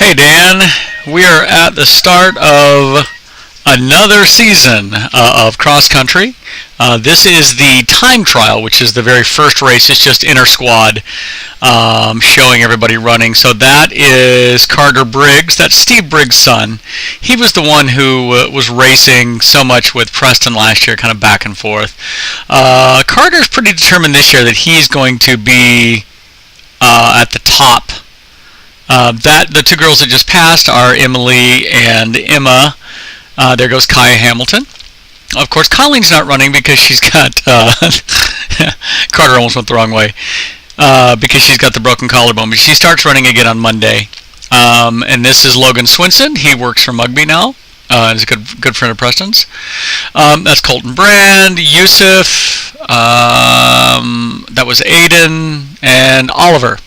Hey Dan, we are at the start of another season of cross country. This is the time trial, which is the very first race. It's just inter squad showing everybody running. So that is Carter Briggs. That's Steve Briggs' son. He was the one who was racing so much with Preston last year, kind of back and forth. Carter's pretty determined this year that he's going to be at the top. The two girls that just passed are Emily and Emma. There goes Kaya Hamilton. Of course, Colleen's not running because she's got Carter almost went the wrong way because she's got the broken collarbone. But she starts running again on Monday. And this is Logan Swinson. He works for Mugby now. He's a good friend of Preston's. That's Colton Brand, Yusuf. That was Aiden and Oliver.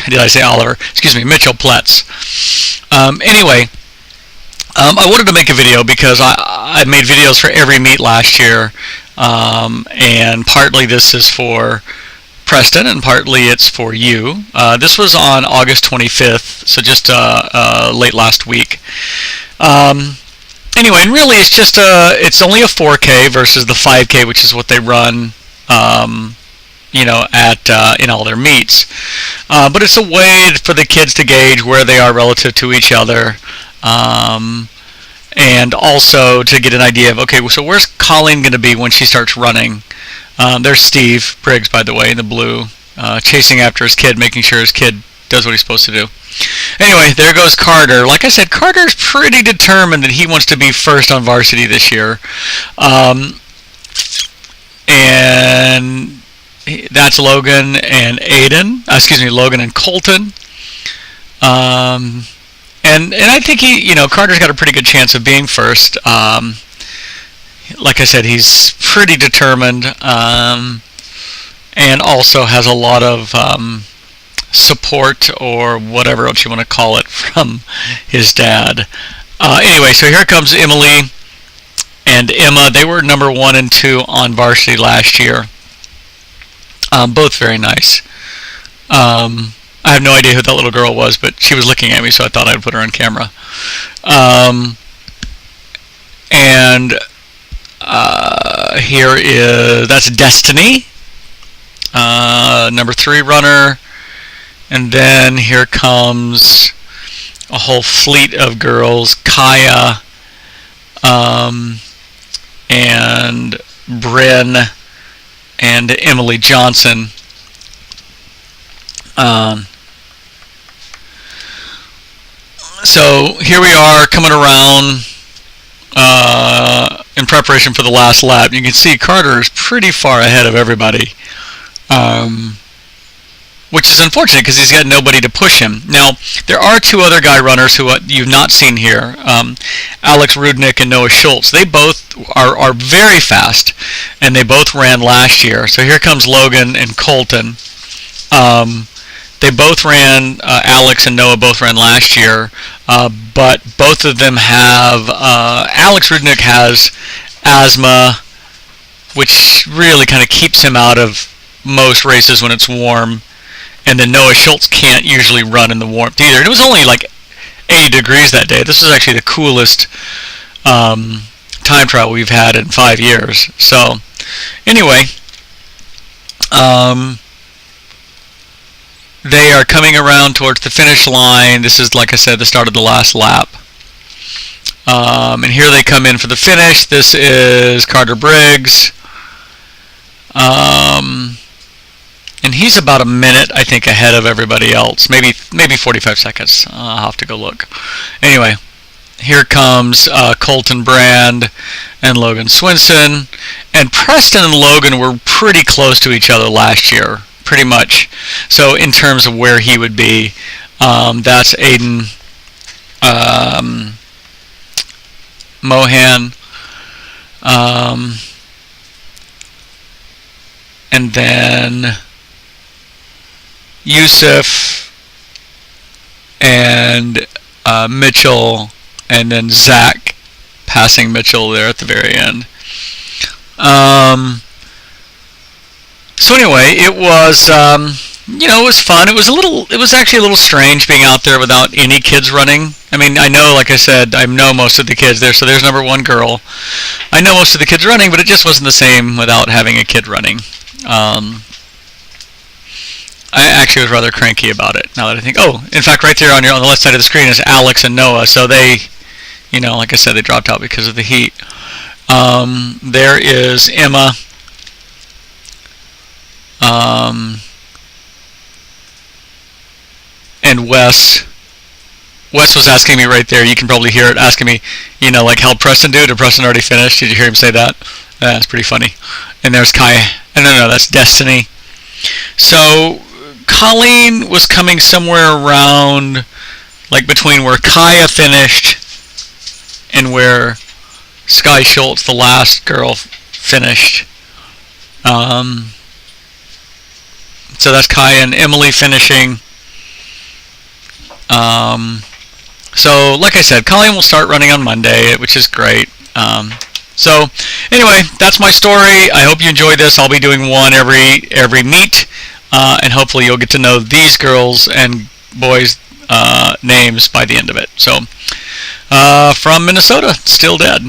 Did I say Oliver? Excuse me, Mitchell Pletz. Anyway, I wanted to make a video because I made videos for every meet last year, and partly this is for Preston and partly it's for you. This was on August 25th, so just late last week. Anyway, and really it's only a 4K versus the 5K, which is what they run in all their meets. But it's a way for the kids to gauge where they are relative to each other, and also to get an idea of, okay, so where's Colleen going to be when she starts running? There's Steve Briggs, by the way, in the blue, chasing after his kid, making sure his kid does what he's supposed to do. Anyway, there goes Carter. Like I said, Carter's pretty determined that he wants to be first on varsity this year. And that's Logan and Logan and Colton. And I think Carter's got a pretty good chance of being first. Like I said, he's pretty determined, and also has a lot of support, or whatever else you want to call it, from his dad. Anyway, so here comes Emily and Emma. They were number 1 and 2 on varsity last year. Both very nice. I have no idea who that little girl was, but she was looking at me, so I thought I'd put her on camera. That's Destiny, number 3 runner. And then here comes a whole fleet of girls: Kaya, and Bryn, and Emily Johnson. So here we are coming around in preparation for the last lap. You can see Carter is pretty far ahead of everybody, which is unfortunate because he's got nobody to push him. Now, there are 2 other guy runners who you've not seen here, Alex Rudnick and Noah Schultz. They both are very fast, and they both ran last year. So here comes Logan and Colton. They both ran, Alex and Noah both ran last year, but both of them have, Alex Rudnick has asthma, which really kind of keeps him out of most races when it's warm. And then Noah Schultz can't usually run in the warmth either. And it was only like 80 degrees that day. This is actually the coolest time trial we've had in 5 years. So anyway, they are coming around towards the finish line. This is, like I said, the start of the last lap. And here they come in for the finish. This is Carter Briggs. And he's about a minute, I think, ahead of everybody else. Maybe 45 seconds. I'll have to go look. Anyway, here comes Colton Brand and Logan Swinson. And Preston and Logan were pretty close to each other last year, pretty much. So in terms of where he would be, that's Aiden Mohan. And then Yusuf and Mitchell, and then Zach passing Mitchell there at the very end. So anyway, it was it was fun. It was actually a little strange being out there without any kids running. I mean, I know, like I said, I know most of the kids there, so there's number one girl. I know most of the kids running, but it just wasn't the same without having a kid running. I actually was rather cranky about it, now that I think. Oh, in fact, right there on the left side of the screen is Alex and Noah, so they, like I said, they dropped out because of the heat. There is Emma. And Wes. Wes was asking me right there, you can probably hear it, asking me, like how Preston do. Did Preston already finish? Did you hear him say that? That's pretty funny. And there's Kai. No, that's Destiny. So Colleen was coming somewhere around, like between where Kaya finished and where Sky Schultz, the last girl, finished. So that's Kaya and Emily finishing. So like I said, Colleen will start running on Monday, which is great. So anyway, that's my story. I hope you enjoyed this. I'll be doing one every meet, and hopefully you'll get to know these girls and boys' names by the end of it. So from Minnesota, Still Dead.